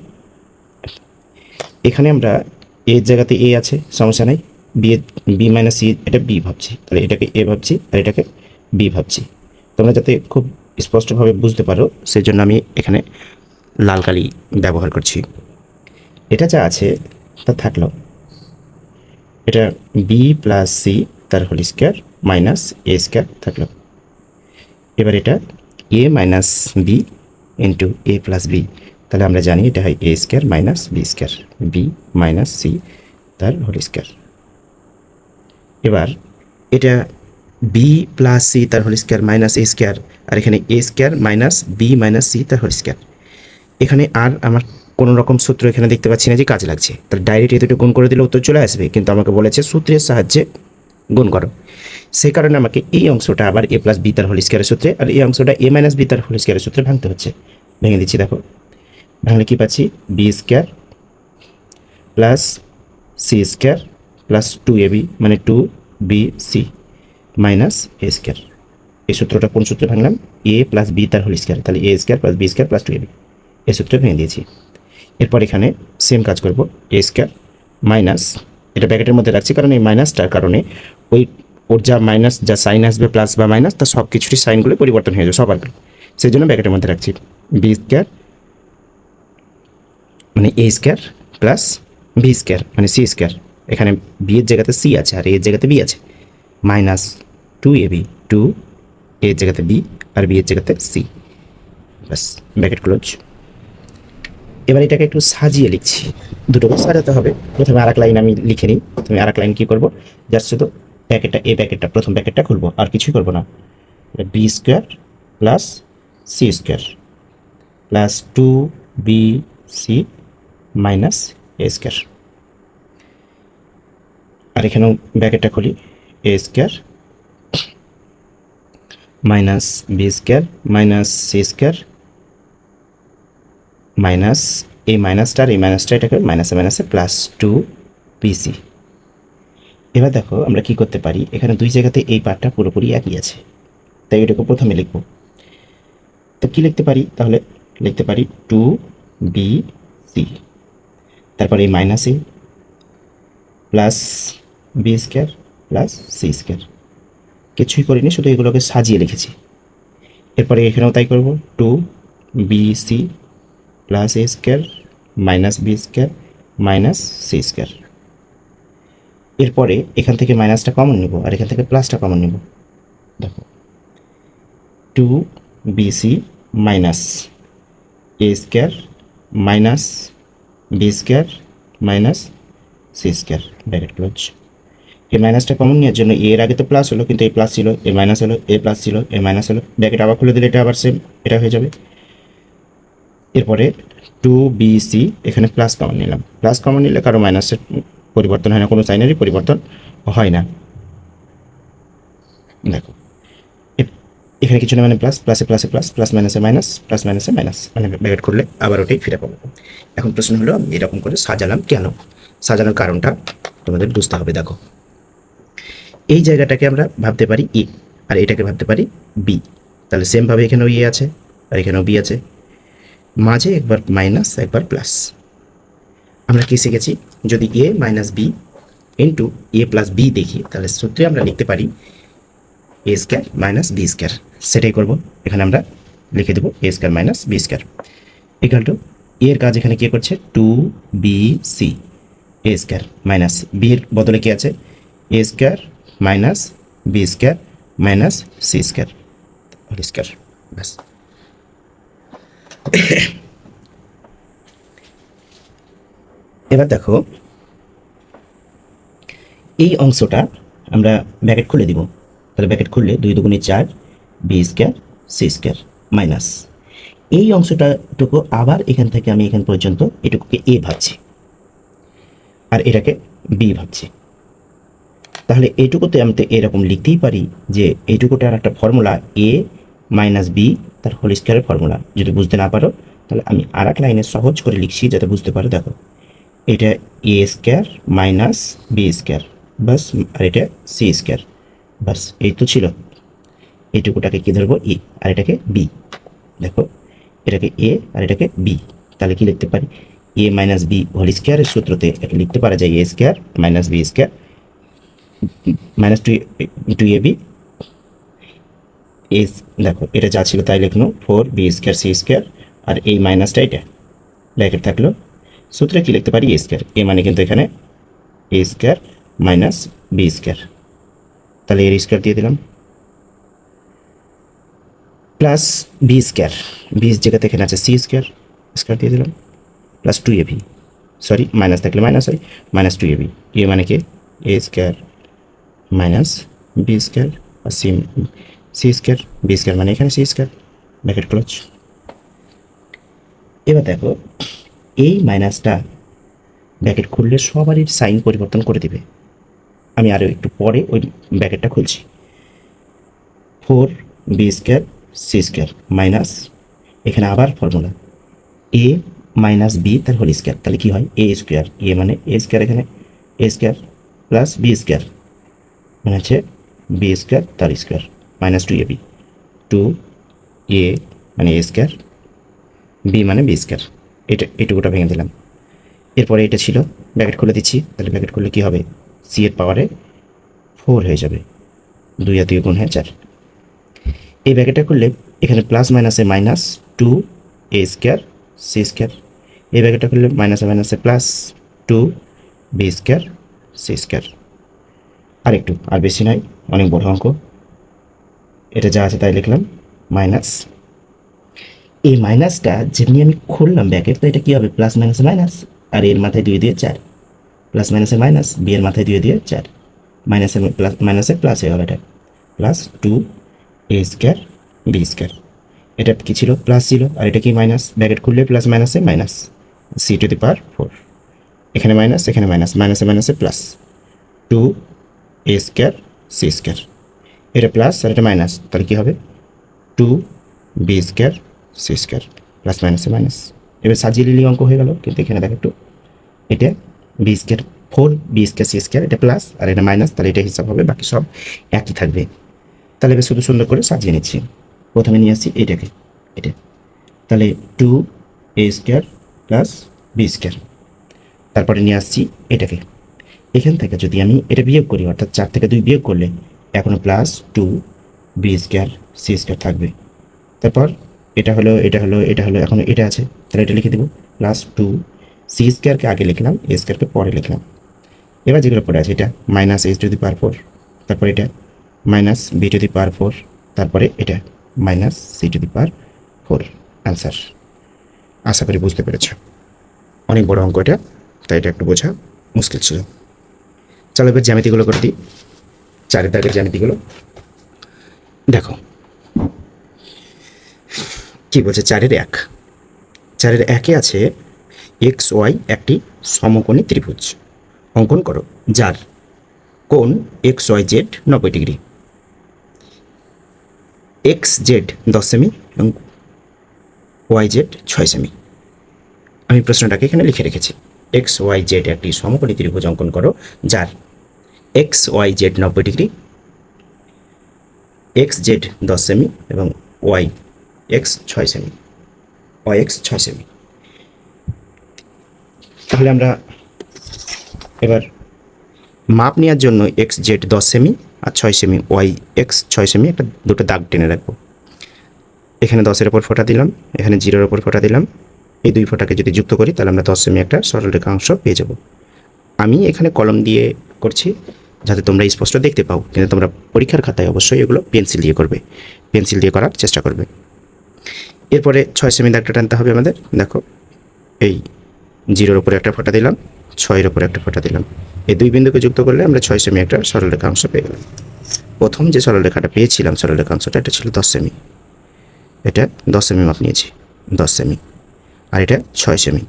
এখানে আমরা এর জায়গাতে এ আছে, সমস্যা নেই। বি মাইনাস সি, এটা বি ভাবছি, তাহলে এটাকে এ ভাবছি আর এটাকে বি ভাবছি। তোমরা যাতে খুব স্পষ্টভাবে বুঝতে পারো সেই জন্য আমি এখানে লাল কালি ব্যবহার করছি। এটা যা আছে তা থাকলো, এটা বি প্লাস সি তার whole square minus A square থাকলো। এবার এটা A minus B into A plus B, তাহলে আমরা জানি এটা হয় এ square minus B square, B minus C তার হোল স্কোয়ার। এবার এটা বি প্লাস সি তার whole square minus A square, আর এখানে A square minus B minus C তার হোল স্কোয়ার। এখানে আর আমার কোনো রকম সূত্র এখানে দেখতে পাচ্ছি না যে কাজে লাগছে, তাহলে ডাইরেক্ট এই দুটো গুণ করে দিলে উত্তর চলে আসবে। কিন্তু আমাকে বলেছে সূত্রের সাহায্যে গুণ করো, সেই কারণে আমাকে এই অংশটা আবার এ প্লাস বি তার হোল স্কোয়ারের সূত্রে, আর এই অংশটা এ মাইনাস বি তার হোল স্কোয়ারের সূত্রে ভাঙতে হচ্ছে। ভেঙে দিচ্ছি, দেখো ভাঙলে কী পাচ্ছি, b square plus C square plus 2ab মানে 2bc মাইনাস এ স্কোয়ার। এই সূত্রটা কোন সূত্রে ভাঙলাম? এ প্লাস বি তার হোল স্কোয়ার, তাহলে A square plus B square plus 2ab, এই সূত্রে ভেঙে দিয়েছি। এরপর এখানে সেম কাজ করব, এ স্কোয়ার মাইনাস, এটা ব্র্যাকেটের মধ্যে রাখছি কারণ এই মাইনাসটার কারণে ওর যা মাইনাস যা সাইন আসবে প্লাস বা মাইনাস, তা সব কিছুরই সাইনগুলো পরিবর্তন হয়ে যাবে সবার, সেই জন্য ব্র্যাকেটের মধ্যে রাখছি। বি স্কোয়ার মানে এ স্কোয়ার প্লাস বি স্কোয়ার মানে সি স্কোয়ার, এখানে বি এর জায়গাতে সি আছে আর এর জায়গাতে বি আছে, মাইনাস 2ab, 2 এর জায়গাতে বি আর বি এর জায়গাতে সি, ব্যাস ব্র্যাকেট ক্লোজ। এবার এটাকে একটু সাজিয়ে লিখছি, দুটোকে সাজাতে হবে। প্রথমে আর এক লাইন আমি লিখে নিই। প্রথমে আর এক লাইন কী করবো, জাস্ট শুধু ব্র্যাকেটটা, এই ব্র্যাকেটটা, প্রথম ব্র্যাকেটটা খুলবো, আর কিছুই করবো না। B square plus C square plus 2bc minus A square. আর এখানেও ব্র্যাকেটটা খুলি, A square minus B square minus C square minus এই মাইনাসটা আর এই মাইনাসটা, এটাকে মাইনাসে মাইনাসে প্লাস 2bc। এবার দেখো আমরা কি করতে পারি, এখানে দুই জায়গাতে এই পার্টটা পুরোপুরি একই আছে, তাই এটাকে প্রথমে লিখব। তো কি লিখতে পারি, তাহলে লিখতে পারি 2bc, তারপর এই minus A plus B square plus C square. কিছুই করিনি, শুধু এগুলোকে সাজিয়ে লিখেছি। এরপরে এখানেও তাই করব, 2bc plus A square minus B square minus C square. এরপরে এখান থেকে মাইনাসটা কমন নেব আর এখান থেকে প্লাসটা কমন নেব। দেখো 2bc minus A square minus B square minus C square, bracket close. এই মাইনাসটা কমন নেওয়ার জন্য এর আগে তো প্লাস হলো, কিন্তু এই প্লাস ছিল, এ মাইনাস হলো, এ প্লাস ছিল, এ মাইনাস হলো, ব্র্যাকেট আবার খুলে দিলে এটা আবার সেম, এটা হয়ে যাবে। এরপরে 2bc এখানে প্লাস কমন নিলাম, প্লাস কমন নিলে কারো মাইনাসের পরিবর্তন হয় না, কোনো সাইনেরই পরিবর্তন হয় না। দেখো এখানে কিছু না, মানে প্লাস প্লাসে প্লাসে প্লাস, প্লাস মাইনাসে মাইনাস, প্লাস মাইনাসে মাইনাস, মানে ব্র্যাকেট করলে আবার ওটাই ফিরে পাবো। এখন প্রশ্ন হলো আমি এরকম করে সাজালাম কেন, সাজানোর কারণটা তোমাদের বুঝতে হবে। দেখো এই জায়গাটাকে আমরা ভাবতে পারি এ, আর এটাকে ভাবতে পারি বি, তাহলে সেমভাবে এখানেও এ আছে আর এখানেও বি আছে, মাঝে একবার মাইনাস একবার প্লাস। আমরা কি শিখেছি, যদি A minus B into A plus B দেখি, তাহলে সূত্রে আমরা লিখতে পারি A square minus B square. সেটাই করব, এখানে আমরা লিখে দেবো A square minus B square equal to এর কাজ এখানে কি করছে, 2bc এ স্কোয়ার মাইনাস বি এর বদলে কি আছে, A square minus B square minus C square whole square, ব্যাস। এবার দেখো এই অংশটা আমরা ব্র্যাকেট খুলে দিব, তাহলে ব্র্যাকেট খুললে 2 দুগুণে 4 b square C square minus এই অংশটাটুকু আবার এখান থেকে আমি এখান পর্যন্ত এটুকুকে এ ভাবছি আর এটাকে বি ভাবছি। তাহলে এইটুকুতে আমি তো এরকম লিখতেই পারি যে এইটুকুটার একটা ফর্মুলা এ মাইনাস বি তার হোল স্কোয়ারের ফর্মুলা। যদি বুঝতে না পারো তাহলে আমি আর এক লাইনে সহজ করে লিখছি যাতে বুঝতে পারো। দেখো এটা এ স্কোয়ার মাইনাস বি স্কোয়ার বাস, আর এটা সি স্কোয়ার, বাস এই তো ছিল। এইটুকুটাকে কী ধরবো, এ, আর এটাকে বি। দেখো এটাকে এ আর এটাকে বি, তাহলে কি লিখতে পারি, এ মাইনাস বি হোল স্কোয়ারের সূত্রতে এটা লিখতে পারা যায় A square minus B square minus 2ab A. দেখো এটা যা ছিল তাই লিখলো, 4b স্কোয়ার সি স্কোয়ার, আর এই মাইনাসটা এটা ব্র্যাকেট থাকলো। সূত্রে কি লিখতে পারি, এ স্কোয়ার, এ মানে কিন্তু এখানে A square minus B square, তাহলে এর স্কোয়ার দিয়ে দিলাম প্লাস বি স্কোয়ার, বির জায়গাতে এখানে আছে সি স্কোয়ার, স্কোয়ার দিয়ে দিলাম প্লাস 2ab, সরি মাইনাস থাকলে মাইনাস হয়, মাইনাস 2ab, এ মানে কি এ স্কোয়ার মাইনাস বি স্কোয়ার আর সি স্কোয়ার, বি স্কোয়ার মানে এখানে সি স্কোয়ার, ব্র্যাকেট ক্লোজ। এবার দেখো এই মাইনাসটা ব্র্যাকেট খুললে সবারই সাইন পরিবর্তন করে দিবে। আমি আরও একটু পরে ওই ব্র্যাকেটটা খুলছি, 4b square C square minus এখানে আবার ফর্মুলা এ মাইনাস বি তার হোল স্কোয়ার, তাহলে কী হয় এ স্কোয়ার, এ মানে এ স্কোয়ার, এখানে A square plus B square মানে হচ্ছে বি স্কোয়ার তার স্কোয়ার মাইনাস 2ab, 2a মানে এ স্কোয়ার, বি মানে বি স্কোয়ার, এটা এটুকুটা ভেঙে দিলাম। এরপরে এটা ছিল, ব্র্যাকেট খুলে দিচ্ছি, তাহলে ব্র্যাকেট খুললে কী হবে, সি এর পাওয়ারে 4 হয়ে যাবে, 2 আর 2 গুণ হয় 4। এই ব্র্যাকেটটা করলে এখানে প্লাস মাইনাসে minus 2a square C square, এই ব্র্যাকেটটা করলে মাইনাসে মাইনাসে plus 2b square C square. আর একটু, আর বেশি নয়, অনেক বড় অঙ্ক, এটা যা আছে তাই লিখলাম, মাইনাস এই মাইনাসটা যেমনি আমি খুললাম ব্যাকেট, তো এটা কী হবে, প্লাস মাইনাসে মাইনাস, আর এর মাথায় 2 দিয়ে 4, প্লাস মাইনাসে মাইনাস, বি এর মাথায় 2 দিয়ে 4, মাইনাসে প্লাস মাইনাসে প্লাস হয়ে গেল, এটা প্লাস 2a² b²। এটা কি ছিল, প্লাস ছিল, আর এটা কি মাইনাস, ব্র্যাকেট খুললে প্লাস মাইনাসে মাইনাস c⁴, এখানে মাইনাস এখানে মাইনাস, মাইনাসে মাইনাসে প্লাস 2a² c², এটা প্লাস আর এটা মাইনাস, তাহলে কী হবে 2b² c² প্লাস মাইনাসে মাইনাস। এবার সাজিয়ে নিলে অঙ্ক হয়ে গেল, কিন্তু এখানে দেখো একটু, এটা b², 4b² c², এটা প্লাস আর এটা মাইনাস, তাহলে এটা হিসাব হবে, বাকি সব একই থাকবে। তাহলে এবার শুধু সুন্দর করে সাজিয়ে নিচ্ছি। প্রথমে নিয়ে আসছি এটাকে, এটা, তাহলে 2a² প্লাস b², তারপরে নিয়ে আসছি এটাকে, এখান থেকে যদি আমি এটা বিয়োগ করি, অর্থাৎ 4 থেকে 2 বিয়োগ করলে এখনও প্লাস 2b² c² থাকবে। তারপর এটা হলো এটা হলো এটা হলো, এখন এটা আছে, তাহলে এটা লিখে দেবো প্লাস 2c²কে আগে লিখলাম, a²কে পরে লিখলাম। এবার যেগুলো পড়ে আছে, এটা মাইনাস h⁴, তারপরে এটা মাইনাস b⁴, তারপরে এটা মাইনাস c⁴। অ্যান্সার। আশা করি বুঝতে পেরেছ, অনেক বড় অঙ্ক এটা, তাই এটা একটু বোঝা মুশকিল ছিল। চলো এবার জ্যামিতিগুলো করে দিই, 4 দাগের জ্যামিতিগুলো দেখো কি বলছে। 4-এর 1, 4-এর 1-এ আছে XY একটি সমকোণী ত্রিভুজ অঙ্কন করো, যার কোণ XYZ 90 ডিগ্রি, XZ 10 সেমি এবং YZ 6 সেমি। আমি প্রশ্নটাকে এখানে লিখে রেখেছি, XYZ একটি সমকোণী ত্রিভুজ অঙ্কন করো, যার XYZ 90 ডিগ্রি, XZ 10 সেমি এবং YX 6 সেমি, YX 6 সেমি। তাহলে আমরা এবার মাপ নেওয়ার জন্য XZ 10 সেমি আর 6 সেমি, YX 6 সেমি একটা দুটো দাগ টেনে রাখবো। এখানে 10-এর ওপর ফোঁটা দিলাম, এখানে 0-এর ওপর ফোঁটা দিলাম, এই দুই ফোঁটাকে যদি যুক্ত করি তাহলে আমরা 10 সেমি একটা সরলরেখা অংশ পেয়ে যাব। আমি এখানে কলম দিয়ে করছি যাতে তোমরা স্পষ্ট দেখতে পাও, কিন্তু তোমরা পরীক্ষার খাতায় অবশ্যই এগুলো পেন্সিল দিয়ে করবে, পেন্সিল দিয়ে করার চেষ্টা করবে। এরপরে 6 সেমি দাগটা টানতে হবে আমাদের। দেখো এই 0-এর ওপরে একটা ফোঁটা দিলাম, 6-এর ওপরে একটা ফোঁটা দিলাম, এই দুই বিন্দুকে যুক্ত করলে আমরা 6 সেমি একটা সরলরেখা অংশ পেয়ে গেলাম। প্রথম যে সরলরেখাটা পেয়েছিলাম, সরলরেখা অংশটা, এটা ছিল 10 সেমি, এটা 10 সেমি মাপ নিয়েছি, 10 সেমি, আর এটা 6 সেমি।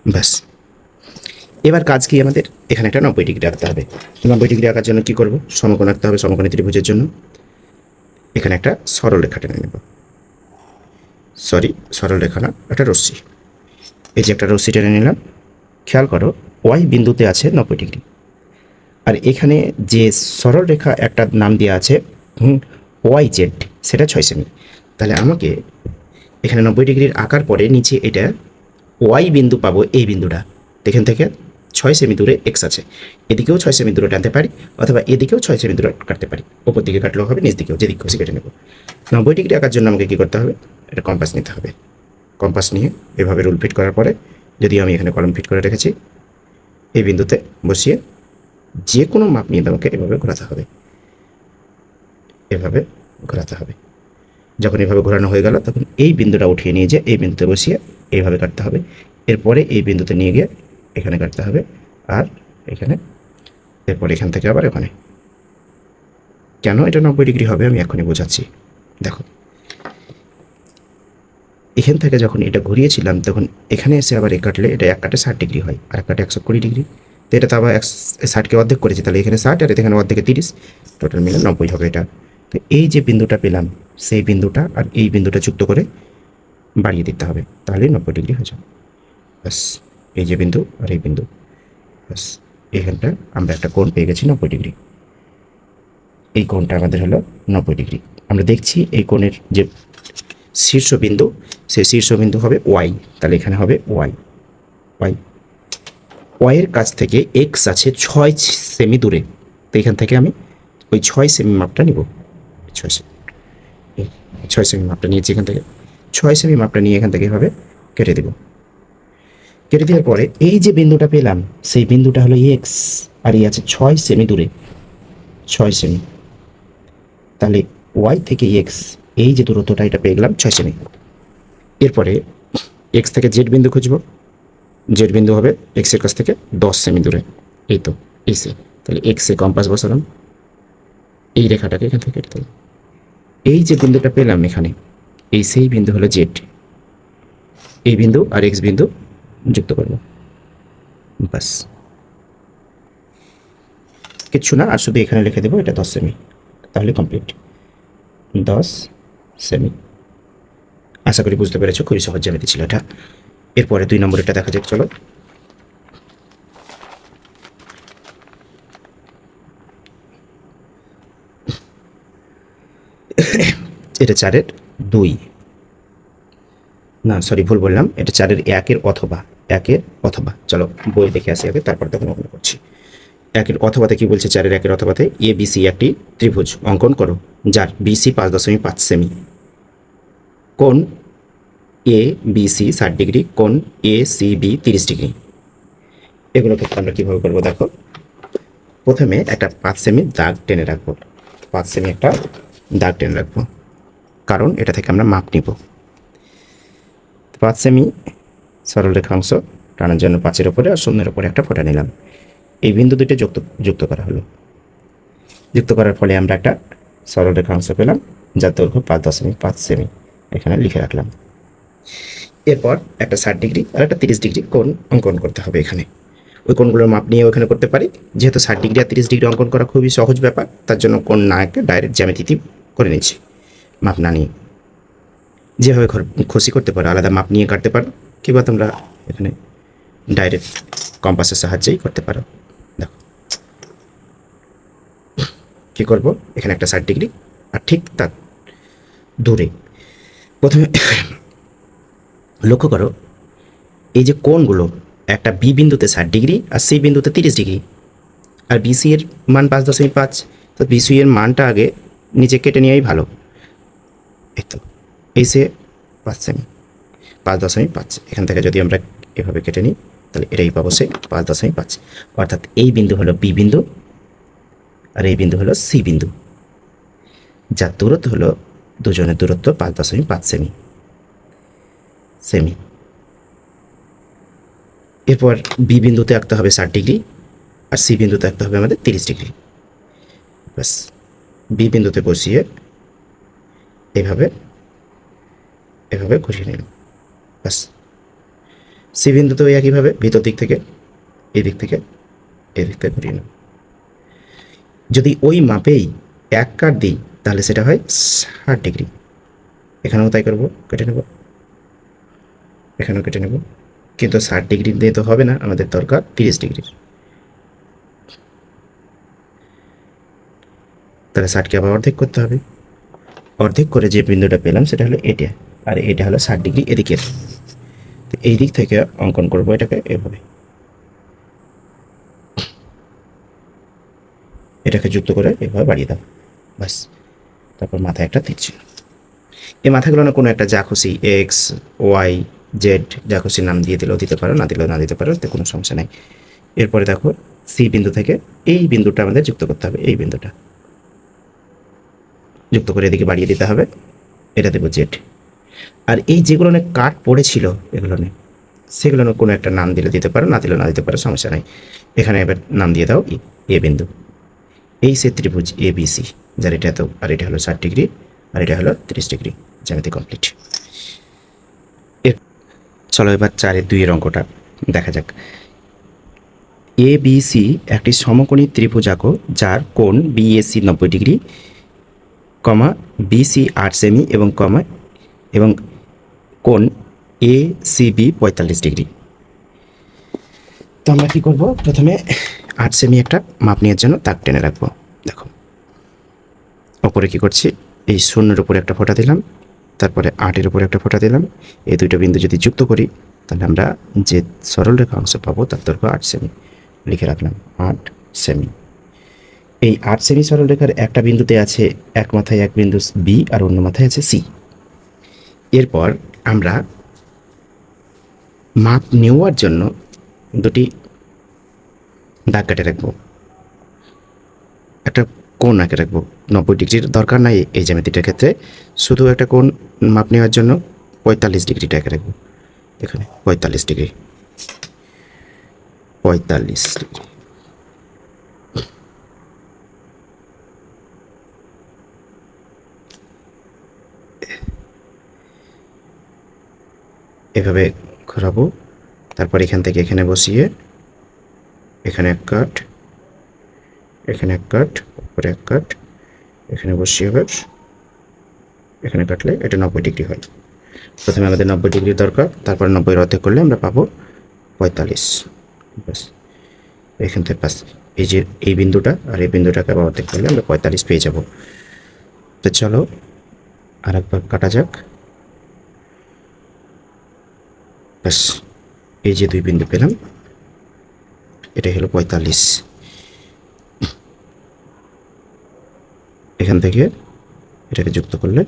ব্যাস, এবার কাজ কি আমাদের, এখানে একটা 90 ডিগ্রি আঁকতে হবে। 90 ডিগ্রি আঁকার জন্য কী করবো, সমকোণ আঁকতে হবে। সমকোণী ত্রিভুজের জন্য এখানে একটা সরলরেখা টেনে নেব, সরলরেখা না, একটা রশ্মি। এই যে একটা রশ্মি টেনে নিলাম, খেয়াল করো ওয়াই বিন্দুতে আছে 90 ডিগ্রি, আর এখানে যে সরলরেখা একটা নাম দেওয়া আছে YZ, সেটা 6 সেমি। তাহলে আমাকে এখানে 90 ডিগ্রির আঁকার পরে নিচে এটা ওয়াই বিন্দু পাবো, এই বিন্দুটা, এখান থেকে 6 সেমি দূরে X আছে, এদিকেও 6 সেমি দূরে টানতে পারি, অথবা এদিকেও 6 সেমি দূরে কাটতে পারি, ওপর দিকে কাটলেও হবে, নিচ দিকেও, যেদিক খুশি কেটে নেব। 90 ডিগ্রি আঁকার জন্য আমাকে কী করতে হবে, এটা কম্পাস নিতে হবে। কম্পাস নিয়ে এভাবে রুল ফিট করার পরে, যদিও আমি এখানে কলম ফিট করে রেখেছি, এই বিন্দুতে বসিয়ে যে কোনো মাপ নিয়ে আমাকে এভাবে ঘোরাতে হবে, এভাবে ঘোরাতে হবে। যখন এভাবে ঘোরানো হয়ে গেল, তখন এই বিন্দুটা উঠিয়ে নিয়ে যেয়ে এই বিন্দুতে বসিয়ে এইভাবে কাটতে হবে। এরপরে এই বিন্দুতে নিয়ে গিয়ে এখানে কাটতে হবে, আর এখানে, এরপর এখান থেকে আবার ওখানে। কেন এটা 90 ডিগ্রি হবে আমি এখনই বোঝাচ্ছি। দেখো এখান থেকে যখন এটা ঘুরিয়েছিলাম, তখন এখানে এসে আবার কাটলে এটা এক কাটে 60 ডিগ্রি হয়, আর এক কাটে 120 ডিগ্রি। তো এটা তো আবার 60কে অর্ধেক করেছি, তাহলে এখানে 60 আর এখানে অর্ধেকে 30, টোটাল মিলে 90 হবে এটা। তো এই যে বিন্দুটা পেলাম, সেই বিন্দুটা আর এই বিন্দুটা যুক্ত করে বাড়িয়ে দিতে হবে, তাহলে 90 ডিগ্রি হয়ে যাবে। ব্যাস, এই যে বিন্দু আর এই বিন্দু, ব্যাস এখানটা আমরা একটা কোণ পেয়ে গেছি 90 ডিগ্রি। এই কোণটা আমাদের হলো 90 ডিগ্রি। আমরা দেখছি এই কোণের যে শীর্ষবিন্দু, সেই শীর্ষবিন্দু হবে ওয়াই, তাহলে এখানে হবে ওয়াই। ওয়াইয়ের কাছ থেকে এক্স আছে 6 সেমি দূরে, তো এখান থেকে আমি ওই 6 সেমি মাপটা নিব, 6 সেমি মাপটা নিয়েছি এখান থেকে, 6 সেমি মাপটা নিয়ে এখান থেকে এভাবে কেটে দেব। কেটে দেওয়ার পরে এই যে বিন্দুটা পেলাম, সেই বিন্দুটা হলো এক্স, আর এই আছে 6 সেমি দূরে, 6 সেমি। তাহলে ওয়াই থেকে এক্স এই যে দূরত্বটা এটা পেয়ে গেলাম 6 সেমি। এরপরে এক্স থেকে জেড বিন্দু খুঁজব। জেড বিন্দু হবে এক্সের কাছ থেকে 10 সেমি দূরে, এই তো এসে। তাহলে এক্সে কম্পাস বসালাম, এই রেখাটাকে এখান থেকে কেটে দিলাম। এই যে বিন্দুটা পেলাম এখানে, এই সেই বিন্দু হলো জেড। এই বিন্দু আর এক্স বিন্দু যুক্ত করব, বাস। কিচ্ছু না, আর শুধু এখানে লিখে দেবো এটা 10 সেমি, তাহলে কমপ্লিট। 10 সেমি। আশা করি বুঝতে পেরেছো, খুবই সহজ জ্যামিতি ছিল এটা। এরপরে 2 নম্বর এটা দেখা যাক, চলো। এটা 4-এর 2, না সরি ভুল বললাম, এটা 4-এর 1-এর অথবা, 1-এর অথবা। চলো বই দেখে আসি আগে, তারপর তখন অঙ্কন করছি। 1-এর অথবাতে কি বলছে, 4-এর 1-এর অথবাতে এ বি সি একটি ত্রিভুজ অঙ্কন করো যার বিসি 5.5 সেমি, কোণ এ বি সি 60 ডিগ্রি, কোণ এ সি বি 30 ডিগ্রি। এগুলো ক্ষেত্রে আমরা কীভাবে করবো দেখো। প্রথমে একটা 5 সেমি দাগ টেনে রাখবো, 5 সেমি একটা দাগ টেনে রাখবো, কারণ এটা থেকে আমরা মাপ নিব। 5 সেমি সরল রেখাংশ টানার জন্য 5-এর ওপরে আর 0-এর ওপরে একটা ফোঁটা নিলাম। এই বিন্দু দুটো যুক্ত করা হলো। যুক্ত করার ফলে আমরা একটা সরল রেখাংশ পেলাম যার দৈর্ঘ্য 5.5 সেমি, এখানে লিখে রাখলাম। এরপর একটা 60 ডিগ্রি আর একটা 30 ডিগ্রি কোণ অঙ্কন করতে হবে এখানে। ওই কোণগুলোর মাপ নিয়ে ওখানে করতে পারি, যেহেতু 60 ডিগ্রি আর 30 ডিগ্রি অঙ্কন করা খুবই সহজ ব্যাপার, তার জন্য কোণ না একটা ডাইরেক্ট জ্যামিতিতে করে নিচ্ছি, মাপ না নিয়ে। যেভাবে খুশি করতে পারো, আলাদা মাপ নিয়ে কাটতে পারো, কিংবা তোমরা এখানে ডাইরেক্ট কম্পাসের সাহায্যেই করতে পারো। দেখো কী করবো, এখানে একটা 60 ডিগ্রি আর ঠিক তার দূরে প্রথমে লক্ষ্য করো এই যে কোণগুলো, একটা বি বিন্দুতে 60 ডিগ্রি আর সি বিন্দুতে 30 ডিগ্রি, আর বিসি এর মান 5.5, তো বিসি এর মানটা আগে নিচে কেটে নেওয়াই ভালো। এই তো এই সে 5 সেমি, 5.5, এখান থেকে যদি আমরা এভাবে কেটে নিই তাহলে এটাই পাবো সে 5.5, অর্থাৎ এই বিন্দু হলো বি বিন্দু আর এই বিন্দু হলো সি বিন্দু, যার দূরত্ব হলো দুজনের দূরত্ব 5.5 সেমি। এরপর বি বিন্দুতে আঁকতে হবে 60 ডিগ্রি আর সি বিন্দুতে আঁকতে হবে আমাদের 30 ডিগ্রি। ব্যাস, বি বিন্দুতে বসিয়ে এভাবে এভাবে ঘুরিয়ে নিলাম, ব্যাস। সি বিন্দুতেও একইভাবে ভিতর দিক থেকে এই দিক থেকে ঘুরিয়ে নেব। যদি ওই মাপেই এক কাট দিই তাহলে সেটা হয় 60 ডিগ্রি। এখানেও তাই করবো, কেটে নেব, এখানেও কেটে নেব, কিন্তু 60 ডিগ্রি দিয়ে তো হবে না, আমাদের দরকার 30 ডিগ্রির। তাহলে 60কে আবার অর্ধেক করতে হবে, অর্ধেক করে যে বিন্দুটা পেলাম সেটা হলো এটা, আর এটা হলো 60 ডিগ্রি এদিকের। তো এই দিক থেকে অঙ্কন করবো এটাকে এভাবে, এটাকে যুক্ত করে এভাবে বাড়িয়ে দাও, ব্যাস। তারপর মাথায় একটা তীর ছিল। এই মাথাগুলো না কোনো একটা যা খুশি এক্স ওয়াই জেড যা খুশি নাম দিয়ে দিলেও দিতে পারো, না দিলেও না দিতে পারো, এতে কোনো সমস্যা নেই। এরপরে দেখো সি বিন্দু থেকে এই বিন্দুটা আমাদের যুক্ত করতে হবে, এই বিন্দুটা যুক্ত করে এদিকে বাড়িয়ে দিতে হবে, এটা দেবো জেড। আর এই যেগুলো কাট পড়েছিল এগুলো সেগুলো কোনো একটা নাম দিলে দিতে পারো, না দিলেও না দিতে পারো, সমস্যা নেই। এখানে এবার নাম দিয়ে দাও এ বিন্দু। এই সে ত্রিভুজ এ বি সি, যার এটা তো, আর এটা হলো 60 ডিগ্রি আর এটা হলো 30 ডিগ্রি, জ্যামিতি কমপ্লিট। চলো এবার 4-এর 2-এর অঙ্কটা দেখা যাক। এ বি সি একটি সমকোণী ত্রিভুজ আঁকো যার কোণ বিএসি 90 ডিগ্রি, কমা বিসি 8 সেমি এবং কোণ এ সি বি 45 ডিগ্রি। তো আমরা কী করবো, প্রথমে 8 সেমি একটা মাপ নেওয়ার জন্য দাগ টেনে রাখবো। দেখো ওপরে কী করছি, এই 0-এর উপরে একটা ফোঁটা দিলাম, তারপরে 8-এর উপরে একটা ফোঁটা দিলাম। এই দুইটা বিন্দু যদি যুক্ত করি তাহলে আমরা যে সরল রেখা অংশ পাবো তার দৈর্ঘ্য 8 সেমি, লিখে রাখলাম 8 সেমি। এই 8 সেমি সরল রেখার একটা বিন্দুতে আছে এক মাথায় এক বিন্দু বি আর অন্য মাথায় আছে সি। এরপর আমরা মাপ নেওয়ার জন্য দুটি দাগ কেটে রাখবো। একটা কোণ আঁকে রাখবো। 90 ডিগ্রির দরকার নাই এই জ্যামিতিটার ক্ষেত্রে, শুধু একটা কোণ মাপ নেওয়ার জন্য 45 ডিগ্রিটা এঁকে রাখবো। এখানে 45 ডিগ্রি, 45 ডিগ্রি। এভাবে ঘোরাবো, তারপর এখান থেকে এখানে বসিয়ে এখানে এক কাট, এখানে এক কাট, উপরে এক কাট, এখানে বসিয়ে আবার এখানে কাটলে এটা 90 ডিগ্রি হয়। প্রথমে আমাদের 90 ডিগ্রির দরকার, তারপর 90 অর্ধেক করলে আমরা পাবো 45। ব্যাস, এখান থেকে পাস এই যে এই বিন্দুটা আর এই বিন্দুটাকে আবার অর্ধেক করলে আমরা 45 পেয়ে যাব। তো চলো আর একবার কাটা যাক। ব্যাস, এই যে দুই বিন্দু পেলাম, এটাই হলো 45। এখান থেকে এটাকে যুক্ত করলে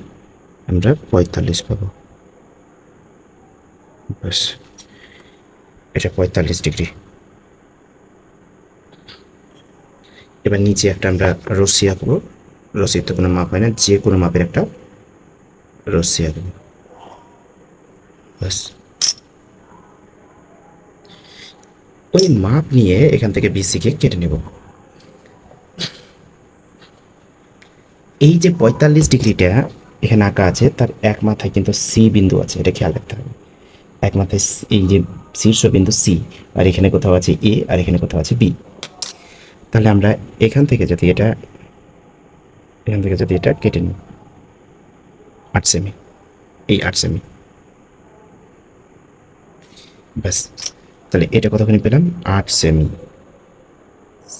আমরা 45 পাবো। ব্যাস, এটা 45 ডিগ্রি। এবার নিচে একটা আমরা রশ্মি আঁকবো। রশ্মির তো কোনো মাপ হয় না, যে কোনো মাপের একটা রশ্মি আঁকবো। ব্যাস, ওই মাপ নিয়ে এখান থেকে বিসিকে কেটে নেব। এই যে 45 ডিগ্রিটা এখানে আঁকা আছে, তার এক মাথায় কিন্তু সি বিন্দু আছে, এটা খেয়াল রাখতে হবে। এক মাথায় এই যে শীর্ষবিন্দু সি, আর এখানে কোথাও আছে এ, আর এখানে কোথাও আছে বি। তাহলে আমরা এখান থেকে যদি এটা কেটে নিই 8 সেমি, এই 8 সেমি। ব্যাস, তাহলে এটা কতখানি পেলাম? 8 সেমি।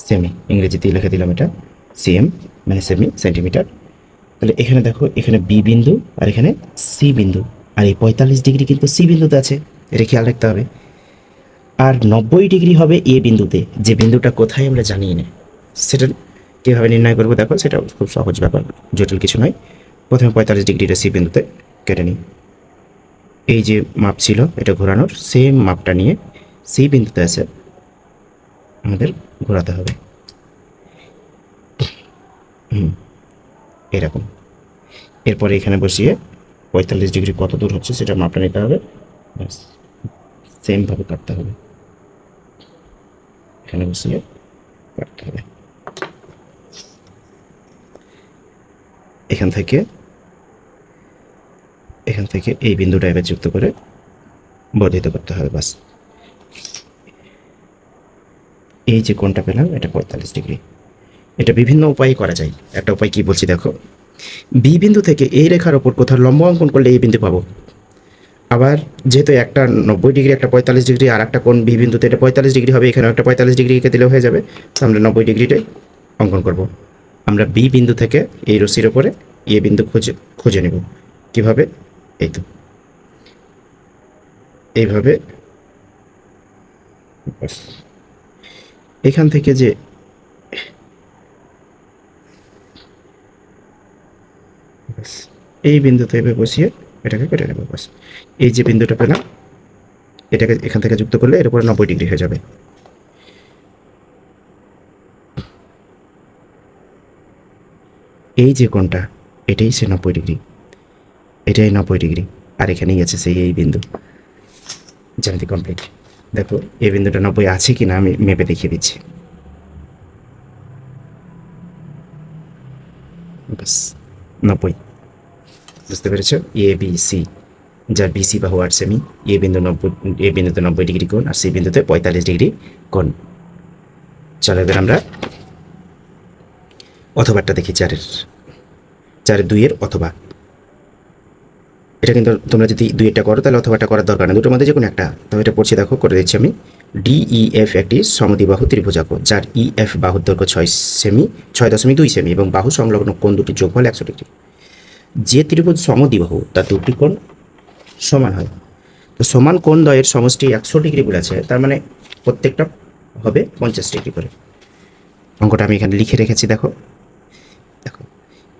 সেমি ইংরেজিতে লিখে দিলাম এটা সিএম, মানে সেমি, সেন্টিমিটার। তাহলে এখানে দেখো, এখানে বি বিন্দু আর এখানে সি বিন্দু, আর এই 45 ডিগ্রি কিন্তু সি বিন্দুতে আছে, এটা খেয়াল রাখতে হবে। আর 90 ডিগ্রি হবে এ বিন্দুতে, যে বিন্দুটা কোথায় আমরা জানি না। সেটা কীভাবে নির্ণয় করবো দেখো, সেটা খুব সহজ ব্যাপার, জটিল কিছু নয়। প্রথমে 45 ডিগ্রিটা সি বিন্দুতে কেটে নিই। এই যে মাপ ছিল এটা ঘোরানোর, সেম মাপটা নিয়ে সি বিন্দুতে আছে আমাদের ঘোরাতে হবে। এরকম। এরপরে এখানে বসিয়ে 45 ডিগ্রি কত দূর হচ্ছে সেটা মাপটা নিতে হবে। ব্যাস, সেমভাবে কাটতে হবে। এখানে বসিয়ে কাটতে হবে। এখান থেকে এই বিন্দুটা এবার যুক্ত করে বর্ধিত করতে হবে। বাস, এই যে কোণটা পেলাম এটা 45 ডিগ্রি। এটা বিভিন্ন উপায়ে করা যায়। একটা উপায় কি বলছি দেখো, বি বিন্দু থেকে এই রেখার ওপর কোথাও লম্ব অঙ্কন করলে এই বিন্দু পাবো। আবার যেহেতু একটা 90 ডিগ্রি, একটা 45 ডিগ্রি, আর একটা কোণ বি বিন্দুতে এটা 45 ডিগ্রি হবে, এখানেও একটা 45 ডিগ্রিকে দিলেও হয়ে যাবে। তো আমরা 90 ডিগ্রিটাই অঙ্কন করব। আমরা বি বিন্দু থেকে এই রশ্মির ওপরে এ বিন্দু খুঁজে নেব। কিভাবে? এই তো এইভাবে। এখান থেকে যে এই বিন্দুতে এভাবে বসিয়ে এটাকে কেটে নেব। বাস, এই যে বিন্দুটা পেলাম এটাকে এখান থেকে যুক্ত করলে এর উপরে 90 ডিগ্রি হয়ে যাবে। এই যে কোণটা এটাই সে 90 ডিগ্রি, এটাই 90 ডিগ্রি, আর এখানেই আছে সেই এই বিন্দু। জ্যামিতি কমপ্লিট। দেখো এই বিন্দুটা 90 আছে কি না আমি মেপে দেখিয়ে দিচ্ছি। ব্যাস, 90। বুঝতে পেরেছ? এ বি সি, যার বিসি বাহু 8 সেমি, এ বিন্দুতে 90 ডিগ্রি কোণ, আর সি বিন্দুতে 45 ডিগ্রি কোণ। চলো এবার আমরা অথবাটা দেখি, চারের 2-এর অথবা। এটা কিন্তু তোমরা যদি 2-এরটা করো তাহলে অথবাটা করার দরকার নেই, দুটোর মধ্যে যে কোনো একটা। তো এটা পড়ছি দেখো, করে দিচ্ছি আমি। ডিইএফ একটি সমদ্বিবাহু ত্রিভুজ আঁকো, যার ইএফ বাহুর দৈর্ঘ্য 6.2 সেমি এবং বাহু সংলগ্ন কোণ দুটির যোগফল 100 ডিগ্রি। যে ত্রিভুজ সমদ্বিবাহু তার দুটি কোণ সমান হয়। তো সমান কোণ দ্বয়ের সমষ্টি 100 ডিগ্রি বলেছে, তার মানে প্রত্যেকটা হবে 50 ডিগ্রি করে। অঙ্কটা আমি এখানে লিখে রেখেছি, দেখো।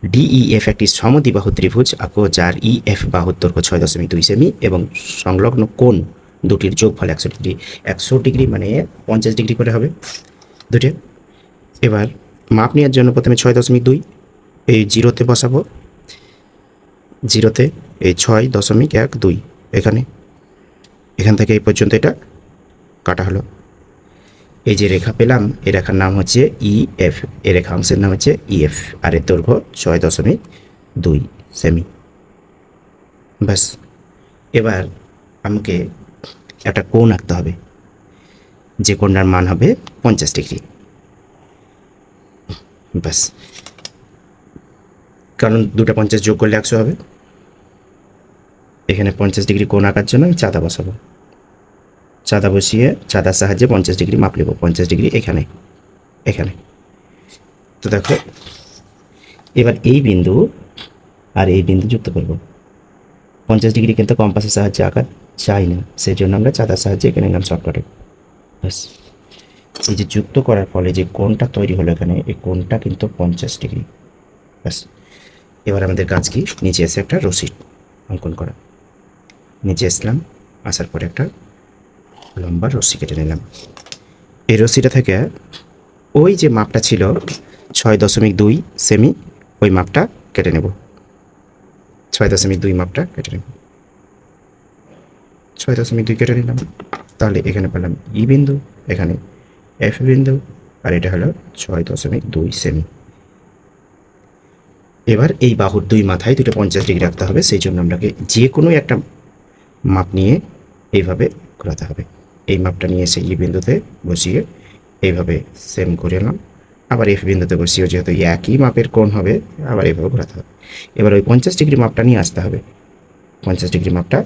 ডিইএফ একটি সমদ্বিবাহু ত্রিভুজ আঁকো, যার ইএফ বাহুর দৈর্ঘ্য 6.2 সেমি এবং সংলগ্ন কোণ দুটির যোগফল 100 ডিগ্রি। 100 ডিগ্রি মানে 50 ডিগ্রি করে হবে দুটো। এবার মাপ নেওয়ার জন্য প্রথমে 6.2 এই জিরোতে বসাবো, জিরোতে এই 6.12 এখানে, এখান থেকে এই পর্যন্ত এটা কাটা হলো। এই যে রেখা পেলাম, এই রেখার নাম হচ্ছে EF, এই রেখাংশের নাম হচ্ছে EF, আর এর দৈর্ঘ্য 6.2 সেমি। ব্যাস, এবার আমাকে একটা কোণ আঁকতে হবে, যে কোণটার মান হবে 50 ডিগ্রি। ব্যাস, কারণ দুটো 50 যোগ করলে 100 হবে। এখানে 50 ডিগ্রি কোণ আঁকার জন্য আমি চাঁদা বসাবো, চাঁদা বসিয়ে চাঁদার সাহায্যে 50 ডিগ্রি মাপ নেব। 50 ডিগ্রি এখানে, এখানে। তো দেখো, এবার এই বিন্দু আর এই বিন্দু যুক্ত করব। 50 ডিগ্রি কিন্তু কম্পাসের সাহায্যে আঁকা চাই না, সেই জন্য আমরা চাঁদার সাহায্যে এখানে নিলাম শর্টকাটে। ব্যাস, এই যে যুক্ত করার ফলে যে কোণটা তৈরি হলো এখানে, এই কোণটা কিন্তু 50 ডিগ্রি। ব্যাস, এবার আমাদের কাজ কি, নিচে এসে একটা রশি অঙ্কন করা। নিচে আসলাম, আসার পরে একটা লম্বা রশি কেটে নিলাম। এই রশিটা থেকে ওই যে মাপটা ছিল 6.2 সেমি, ওই মাপটা কেটে নেব। 6.2 মাপটা কেটে নেব, 6.2 কেটে নিলাম। তাহলে এখানে পেলাম ই বিন্দু, এখানে এফ বিন্দু, আর এটা হলো 6.2 সেমি। এবার এই বাহুর দুই মাথায় দুটো 50 ডিগ্রি রাখতে হবে, সেই জন্য আপনাকে যে কোনো একটা মাপ নিয়ে এইভাবে ঘোরাতে হবে। এই মাপটা নিয়ে এসে ই বিন্দুতে বসিয়ে এইভাবে সেম করে এলাম, আবার এফ বিন্দুতে বসিয়ে, যেহেতু একই মাপের কোণ হবে, আবার এইভাবে ঘোরাতে হবে। এবার ওই 50 ডিগ্রি মাপটা নিয়ে আসতে হবে। 50 ডিগ্রি মাপটা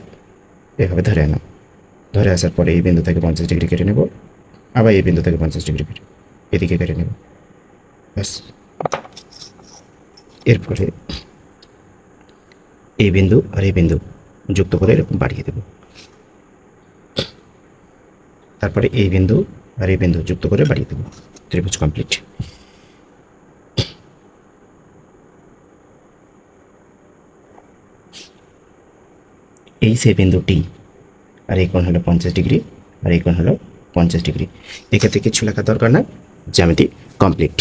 এভাবে ধরে আনাম, ধরে আসার পরে এই বিন্দু থেকে 50 ডিগ্রি কেটে নেব, আবার এই বিন্দু থেকে 50 ডিগ্রি কেটে এদিকে কেটে নেব। ব্যাস, এরপরে এই বিন্দু আর এই বিন্দু যুক্ত করে এরকম বাড়িয়ে দেব। তারপরে এই বিন্দু আর এই বিন্দু যুক্ত করে বাড়িয়ে দেব। ত্রিভুজ কমপ্লিট। এই সেই বিন্দুটি, আর এই কোণ হলো 50 ডিগ্রি, আর এই কোণ হলো 50 ডিগ্রি। এক্ষেত্রে কিছু লেখার দরকার না, জ্যামিতি কমপ্লিট।